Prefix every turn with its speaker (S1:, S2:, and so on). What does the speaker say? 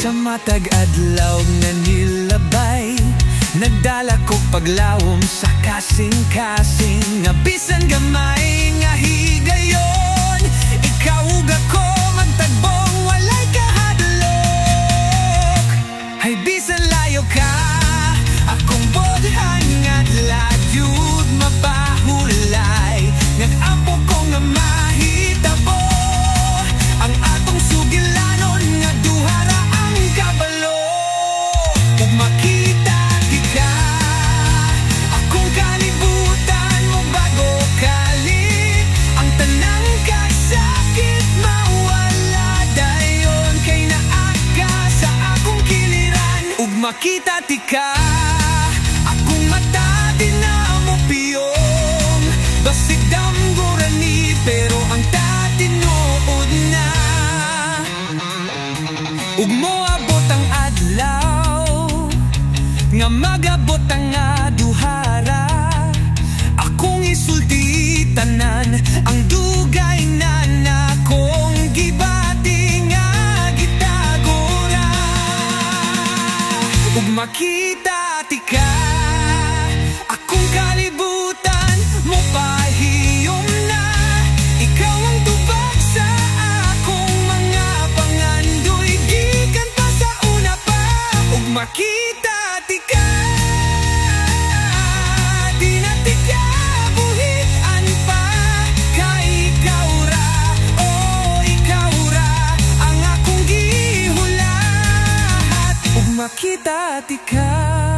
S1: Sa matag adlaw nga nilabay, nagdala ko paglawom sa kasing-kasing, nga bisan gamay nga higayon, ikaw ug ako magtagbong walay kahadlok. Hay bisan layo ka, akong bodhan nga ladyud mapahulay, nag-ampo ko nga mahitabo ang atong sugilanon nga duhara ang kabalo. Ug makita di ka, akong kalibutan mo bago kalit, ang tanang kasakit mawala dayon, kay naaka sa akong kiliran. Ug makita di ka, akong mata di na mo piyong, basig damgurani pero ang tatinood na. Ug moabot ang adlaw nga magabot ang duhara, akong isulti tanan ang dugay na nakong gibati nga gitagura. Ug makita ti ka, akong kalibutan mo pahiyom na, ikaw ang tubag sa akong mga pangandoy, gikan pa sa una pa. Ug makita ti ka, di na ti ka buhitan pa, kay ikaw ra, oh ikaw ra ang akong gihulat. Ug makita ti ka.